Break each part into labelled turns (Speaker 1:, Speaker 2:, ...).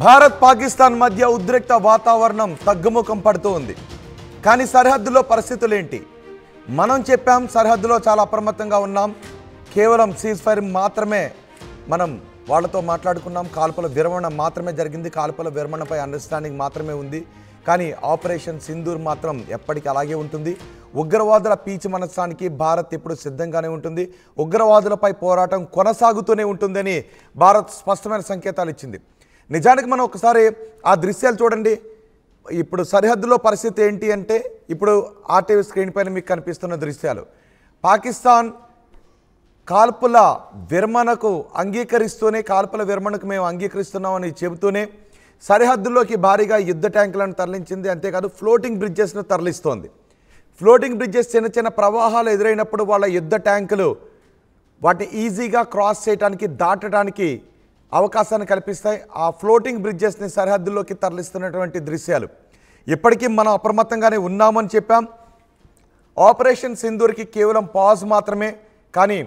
Speaker 1: భారత్ పాకిస్తాన్ మధ్య ఉద్రిక్త వాతావరణం తగ్గుముఖం పడుతూ ఉంది. కానీ సరిహద్దులో పరిస్థితులు ఏంటి? మనం చెప్పాం సరిహద్దులో చాలా అప్రమత్తంగా ఉన్నాం. కేవలం సీజ్ ఫైర్ మాత్రమే మనం వాళ్ళతో మాట్లాడుకున్నాం. కాల్పుల విరమణ మాత్రమే జరిగింది. కాల్పుల విరమణపై అండర్స్టాండింగ్ మాత్రమే ఉంది. కానీ ఆపరేషన్ సింధూర్ మాత్రం ఎప్పటికీ అలాగే ఉంటుంది. ఉగ్రవాదుల పీచి మనస్సానికి భారత్ ఇప్పుడు సిద్ధంగానే ఉంటుంది. ఉగ్రవాదులపై పోరాటం కొనసాగుతూనే ఉంటుందని భారత్ స్పష్టమైన సంకేతాలు ఇచ్చింది. నిజానికి మనం ఒకసారి ఆ దృశ్యాలు చూడండి. ఇప్పుడు సరిహద్దులో పరిస్థితి ఏంటి అంటే, ఇప్పుడు ఆర్టీవీ స్క్రీన్ పైన మీకు కనిపిస్తున్న దృశ్యాలు పాకిస్తాన్ కాల్పుల విరమణకు అంగీకరిస్తూనే, కాల్పుల విరమణకు మేము అంగీకరిస్తున్నామని చెబుతూనే సరిహద్దుల్లోకి భారీగా యుద్ధ ట్యాంకులను తరలించింది. అంతేకాదు ఫ్లోటింగ్ బ్రిడ్జెస్ను తరలిస్తోంది. ఫ్లోటింగ్ బ్రిడ్జెస్ చిన్న చిన్న ప్రవాహాలు ఎదురైనప్పుడు వాళ్ళ యుద్ధ ట్యాంకులు వాటిని ఈజీగా క్రాస్ చేయడానికి, దాటడానికి అవకాశాన్ని కల్పిస్తాయి. ఆ ఫ్లోటింగ్ బ్రిడ్జెస్ని సరిహద్దుల్లోకి తరలిస్తున్నటువంటి దృశ్యాలు. ఇప్పటికీ మనం అప్రమత్తంగానే ఉన్నామని చెప్పాం. ఆపరేషన్ సింధూర్కి కేవలం పాజ్ మాత్రమే, కానీ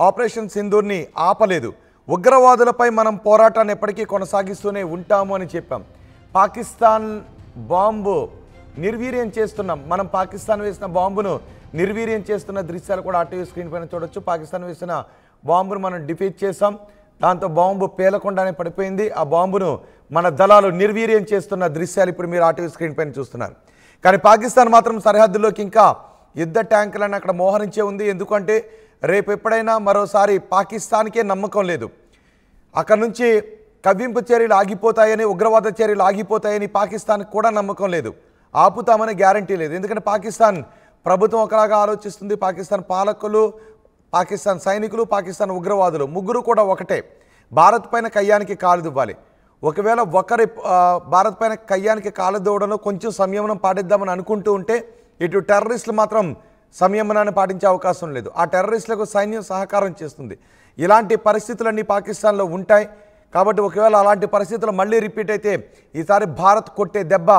Speaker 1: ఆపరేషన్ సింధూర్ని ఆపలేదు. ఉగ్రవాదులపై మనం పోరాటాన్ని ఎప్పటికీ కొనసాగిస్తూనే ఉంటాము అని చెప్పాం. పాకిస్తాన్ బాంబు నిర్వీర్యం చేస్తున్నాం. మనం పాకిస్తాన్ వేసిన బాంబును నిర్వీర్యం చేస్తున్న దృశ్యాలు కూడా ఆర్టీవీ స్క్రీన్ పైన చూడొచ్చు. పాకిస్తాన్ వేసిన బాంబును మనం డిఫీట్ చేసాం. దాంతో బాంబు పేలకుండానే పడిపోయింది. ఆ బాంబును మన దళాలు నిర్వీర్యం చేస్తున్న దృశ్యాలు ఇప్పుడు మీరు ఆర్టీవీ స్క్రీన్ పైన చూస్తున్నారు. కానీ పాకిస్తాన్ మాత్రం సరిహద్దుల్లోకి ఇంకా యుద్ధ ట్యాంకులను అక్కడ మోహరించే ఉంది. ఎందుకంటే రేపు ఎప్పుడైనా మరోసారి పాకిస్తాన్కే నమ్మకం లేదు. అక్కడ నుంచి కవ్వింపు చర్యలు ఆగిపోతాయని, ఉగ్రవాద చర్యలు ఆగిపోతాయని పాకిస్తాన్కి కూడా నమ్మకం లేదు. ఆపుతామని గ్యారంటీ లేదు. ఎందుకంటే పాకిస్తాన్ ప్రభుత్వం ఒకలాగా ఆలోచిస్తుంది. పాకిస్తాన్ పాలకులు, పాకిస్తాన్ సైనికులు, పాకిస్తాన్ ఉగ్రవాదులు ముగ్గురు కూడా ఒకటే. భారత్ పైన కయ్యానికి కాలు దువ్వాలి. ఒకవేళ ఒకరి భారత్ పైన కయ్యానికి కాలు దువ్వడంలో కొంచెం సంయమనం పాటిద్దామని అనుకుంటూ ఉంటే, ఇటు టెర్రరిస్టులు మాత్రం సంయమనాన్ని పాటించే అవకాశం లేదు. ఆ టెర్రరిస్టులకు సైన్యం సహకారం చేస్తుంది. ఇలాంటి పరిస్థితులన్నీ పాకిస్తాన్లో ఉంటాయి. కాబట్టి ఒకవేళ అలాంటి పరిస్థితులు మళ్ళీ రిపీట్ అయితే ఈసారి భారత్ కొట్టే దెబ్బ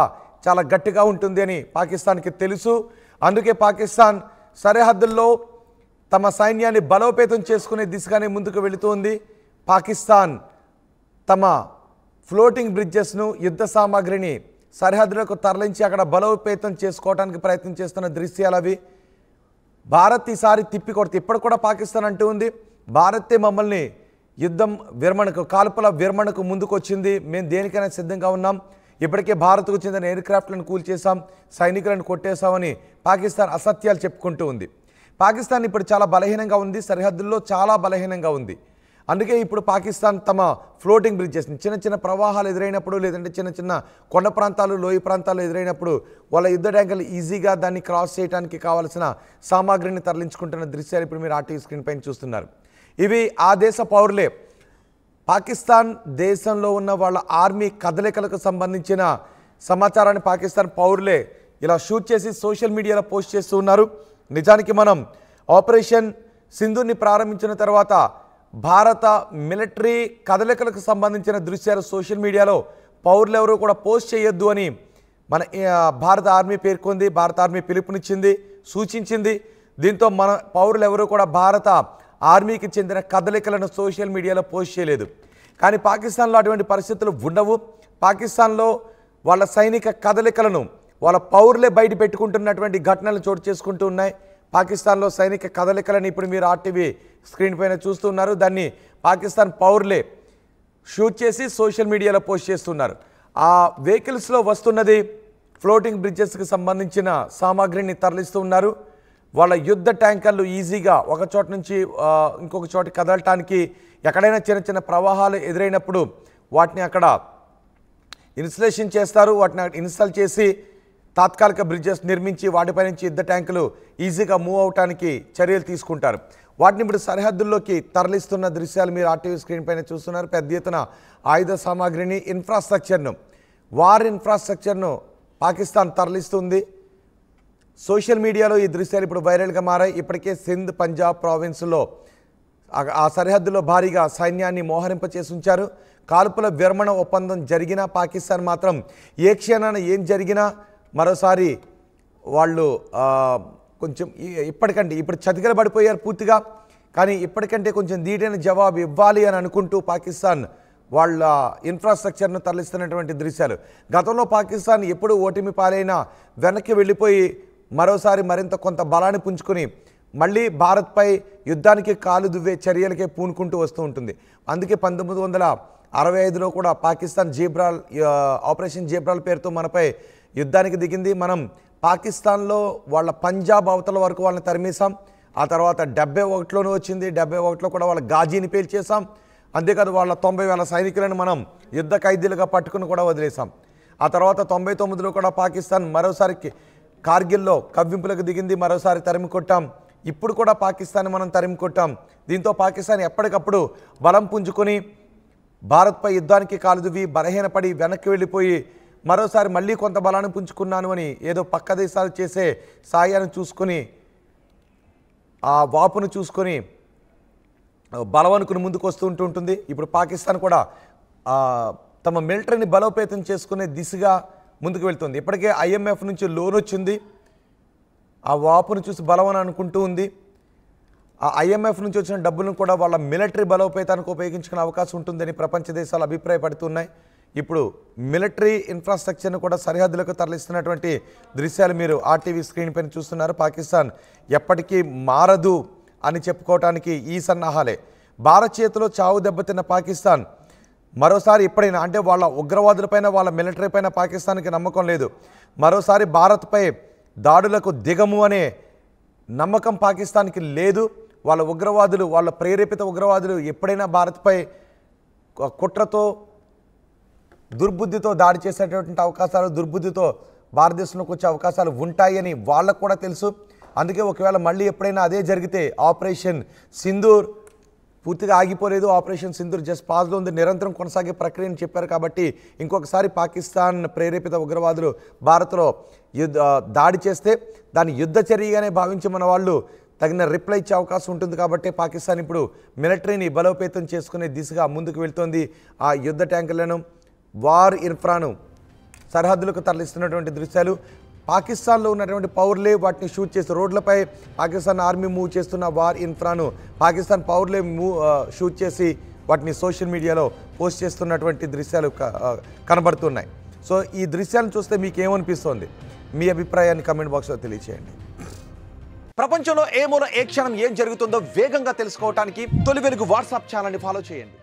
Speaker 1: చాలా గట్టిగా ఉంటుంది అని పాకిస్తాన్కి తెలుసు. అందుకే పాకిస్తాన్ సరిహద్దుల్లో తమ సైన్యాన్ని బలోపేతం చేసుకునే దిశగానే ముందుకు వెళుతోంది. పాకిస్తాన్ తమ ఫ్లోటింగ్ బ్రిడ్జెస్ను, యుద్ధ సామాగ్రిని సరిహద్దులకు తరలించి అక్కడ బలోపేతం చేసుకోవడానికి ప్రయత్నం చేస్తున్న దృశ్యాలు అవి. భారత్ ఈసారి తిప్పి కొడితే, ఇప్పుడు కూడా పాకిస్తాన్ అంటూ ఉంది భారతే మమ్మల్ని యుద్ధం విరమణకు, కాల్పుల విరమణకు ముందుకు వచ్చింది. మేము దేనికైనా సిద్ధంగా ఉన్నాం. ఇప్పటికే భారత్కు చెందిన ఎయిర్ క్రాఫ్ట్లను కూల్చేసాం, సైనికులను కొట్టేశామని పాకిస్తాన్ అసత్యాలు చెప్పుకుంటూ ఉంది. పాకిస్తాన్ ఇప్పుడు చాలా బలహీనంగా ఉంది. సరిహద్దుల్లో చాలా బలహీనంగా ఉంది. అందుకే ఇప్పుడు పాకిస్తాన్ తమ ఫ్లోటింగ్ బ్రిడ్జెస్ని, చిన్న చిన్న ప్రవాహాలు ఎదురైనప్పుడు, లేదంటే చిన్న చిన్న కొండ ప్రాంతాలు, లోయ ప్రాంతాలు ఎదురైనప్పుడు వాళ్ళ యుద్ధ ట్యాంకులు ఈజీగా దాన్ని క్రాస్ చేయడానికి కావాల్సిన సామాగ్రిని తరలించుకుంటున్న దృశ్యాలు ఇప్పుడు మీరు ఆర్టీవీ స్క్రీన్ పైన చూస్తున్నారు. ఇవి ఆ దేశ పౌరులే. పాకిస్తాన్ దేశంలో ఉన్న వాళ్ళ ఆర్మీ కదలికలకు సంబంధించిన సమాచారాన్ని పాకిస్తాన్ పౌరులే ఇలా షూట్ చేసి సోషల్ మీడియాలో పోస్ట్ చేస్తూ ఉన్నారు. నిజానికి మనం ఆపరేషన్ సింధూర్ని ప్రారంభించిన తర్వాత భారత మిలిటరీ కదలికలకు సంబంధించిన దృశ్యాలు సోషల్ మీడియాలో పౌరులు ఎవరు కూడా పోస్ట్ చేయొద్దు అని మన భారత ఆర్మీ పేర్కొంది. భారత ఆర్మీ పిలుపునిచ్చింది, సూచించింది. దీంతో మన పౌరులు ఎవరు కూడా భారత ఆర్మీకి చెందిన కదలికలను సోషల్ మీడియాలో పోస్ట్ చేయలేదు. కానీ పాకిస్తాన్లో అటువంటి పరిస్థితులు ఉండవు. పాకిస్తాన్లో వాళ్ళ సైనిక కదలికలను వాళ్ళ పౌరులే బయట పెట్టుకుంటున్నటువంటి ఘటనలు చోటు చేసుకుంటూ ఉన్నాయి. పాకిస్తాన్లో సైనిక కదలికలను ఇప్పుడు మీరు ఆర్టీవీ స్క్రీన్ పైన చూస్తున్నారు. దాన్ని పాకిస్తాన్ పౌరులే షూట్ చేసి సోషల్ మీడియాలో పోస్ట్ చేస్తున్నారు. ఆ వెహికల్స్లో వస్తున్నది ఫ్లోటింగ్ బ్రిడ్జెస్కి సంబంధించిన సామాగ్రిని తరలిస్తూ ఉన్నారు. వాళ్ళ యుద్ధ ట్యాంకర్లు ఈజీగా ఒక చోట నుంచి ఇంకొక చోట కదలటానికి, ఎక్కడైనా చిన్న చిన్న ప్రవాహాలు ఎదురైనప్పుడు వాటిని అక్కడ ఇన్స్టలేషన్ చేస్తారు. వాటిని ఇన్స్టాల్ చేసి తాత్కాలిక బ్రిడ్జెస్ నిర్మించి వాటిపై నుంచి యుద్ధ ట్యాంకులు ఈజీగా మూవ్ అవడానికి చర్యలు తీసుకుంటారు. వాటిని ఇప్పుడు సరిహద్దుల్లోకి తరలిస్తున్న దృశ్యాలు మీరు ఆర్టీవీ స్క్రీన్ పైన చూస్తున్నారు. పెద్ద ఎత్తున ఆయుధ సామాగ్రిని, ఇన్ఫ్రాస్ట్రక్చర్ను, వార్ ఇన్ఫ్రాస్ట్రక్చర్ను పాకిస్తాన్ తరలిస్తుంది. సోషల్ మీడియాలో ఈ దృశ్యాలు ఇప్పుడు వైరల్గా మారాయి. ఇప్పటికే సింధ్, పంజాబ్ ప్రావిన్స్లో ఆ సరిహద్దులో భారీగా సైన్యాన్ని మోహరింపచేసి ఉంచారు. కాల్పుల విరమణ ఒప్పందం జరిగినా పాకిస్తాన్ మాత్రం ఏ క్షణాన ఏం జరిగినా మరోసారి వాళ్ళు కొంచెం ఇప్పటికంటే ఇప్పుడు చతికిలబడిపోయారు పూర్తిగా. కానీ ఇప్పటికంటే కొంచెం ధీటైన జవాబు ఇవ్వాలి అని అనుకుంటూ పాకిస్తాన్ వాళ్ళ ఇన్ఫ్రాస్ట్రక్చర్ను తరలిస్తున్నటువంటి దృశ్యాలు. గతంలో పాకిస్తాన్ ఎప్పుడు ఓటమి పాలైనా వెనక్కి వెళ్ళిపోయి మరోసారి మరింత కొంత బలాన్ని పుంజుకొని మళ్ళీ భారత్పై యుద్ధానికి కాలు దువ్వే చర్యలకే పూనుకుంటూ వస్తూ ఉంటుంది. అందుకే 1965లో కూడా పాకిస్తాన్ ఆపరేషన్ జీబ్రాల్ పేరుతో మనపై యుద్ధానికి దిగింది. మనం పాకిస్తాన్లో వాళ్ళ పంజాబ్ అవతల వరకు వాళ్ళని తరిమేశాం. ఆ తర్వాత 71లోనూ వచ్చింది. 71లో కూడా వాళ్ళ గాజీని పేల్చేసాం. అంతేకాదు వాళ్ళ 90,000 సైనికులను మనం యుద్ధ ఖైదీలుగా పట్టుకుని కూడా వదిలేసాం. ఆ తర్వాత 99లో కూడా పాకిస్తాన్ మరోసారి కార్గిల్లో కవ్వింపులకు దిగింది. మరోసారి తరిమి కొట్టాం. ఇప్పుడు కూడా పాకిస్తాన్ మనం తరిమి కొట్టాం. దీంతో పాకిస్తాన్ ఎప్పటికప్పుడు బలం పుంజుకొని భారత్పై యుద్ధానికి కాలుదువి బలహీనపడి వెనక్కి వెళ్ళిపోయి మరోసారి మళ్ళీ కొంత బలాన్ని పుంజుకున్నాను అని ఏదో పక్క దేశాలు చేసే సాయాన్ని చూసుకొని ఆ వాపును చూసుకొని బలవనుకుని ముందుకు వస్తూ ఉంటుంది. ఇప్పుడు పాకిస్తాన్ కూడా తమ మిలిటరీని బలోపేతం చేసుకునే దిశగా ముందుకు వెళ్తుంది. ఇప్పటికే IMF నుంచి లోన్ వచ్చింది. ఆ వాపును చూసి బలవని అనుకుంటూ ఉంది. ఆ IMF నుంచి వచ్చిన డబ్బులను కూడా వాళ్ళ మిలిటరీ బలోపేతానికి ఉపయోగించుకునే అవకాశం ఉంటుందని ప్రపంచ దేశాలు అభిప్రాయపడుతున్నాయి. ఇప్పుడు మిలిటరీ ఇన్ఫ్రాస్ట్రక్చర్ను కూడా సరిహద్దులకు తరలిస్తున్నటువంటి దృశ్యాలు మీరు RTV స్క్రీన్ పైన చూస్తున్నారు. పాకిస్తాన్ ఎప్పటికీ మారదు అని చెప్పుకోవటానికి ఈ సన్నాహాలే. భారత్ చేతిలో చావు దెబ్బతిన్న పాకిస్తాన్ మరోసారి ఎప్పుడైనా అంటే వాళ్ళ ఉగ్రవాదులపైన వాళ్ళ మిలిటరీ పైన పాకిస్తాన్కి నమ్మకం లేదు. మరోసారి భారత్పై దాడులకు దిగము అనే నమ్మకం పాకిస్తాన్కి లేదు. వాళ్ళ ఉగ్రవాదులు వాళ్ళ ప్రేరేపిత ఉగ్రవాదులు ఎప్పుడైనా భారత్పై కుట్రతో దుర్బుద్ధితో దాడి చేసేటటువంటి అవకాశాలు దుర్బుద్ధితో భారతదేశంలోకి వచ్చే అవకాశాలు ఉంటాయని వాళ్ళకు కూడా తెలుసు. అందుకే ఒకవేళ మళ్ళీ ఎప్పుడైనా అదే జరిగితే ఆపరేషన్ సింధూర్ పూర్తిగా ఆగిపోలేదు. ఆపరేషన్ సింధూర్ జస్ట్ పాజ్లో ఉంది, నిరంతరం కొనసాగే ప్రక్రియని చెప్పారు. కాబట్టి ఇంకొకసారి పాకిస్తాన్ ప్రేరేపిత ఉగ్రవాదులు భారత్లో దాడి చేస్తే దాన్ని యుద్ధ చర్యగానే భావించి మన వాళ్ళు తగిన రిప్లై ఇచ్చే అవకాశం ఉంటుంది. కాబట్టి పాకిస్తాన్ ఇప్పుడు మిలిటరీని బలోపేతం చేసుకునే దిశగా ముందుకు వెళ్తోంది. ఆ యుద్ధ ట్యాంకులను వార్ ఇన్ఫ్రాను సరిహద్దులకు తరలిస్తున్నటువంటి దృశ్యాలు. పాకిస్తాన్లో ఉన్నటువంటి పౌరులే వాటిని షూట్ చేసి రోడ్లపై పాకిస్తాన్ ఆర్మీ మూవ్ చేస్తున్న వార్ ఇన్ఫ్రాను పాకిస్తాన్ పౌరులే షూట్ చేసి వాటిని సోషల్ మీడియాలో పోస్ట్ చేస్తున్నటువంటి దృశ్యాలు కనబడుతున్నాయి. సో ఈ దృశ్యాలను చూస్తే మీకు ఏమనిపిస్తోంది? మీ అభిప్రాయాన్ని కమెంట్ బాక్స్లో తెలియచేయండి. ప్రపంచంలో ఏ మూల ఏ క్షణం ఏం జరుగుతుందో వేగంగా తెలుసుకోవడానికి తొలి వెలుగు వాట్సాప్ ఛానల్ని ఫాలో చేయండి.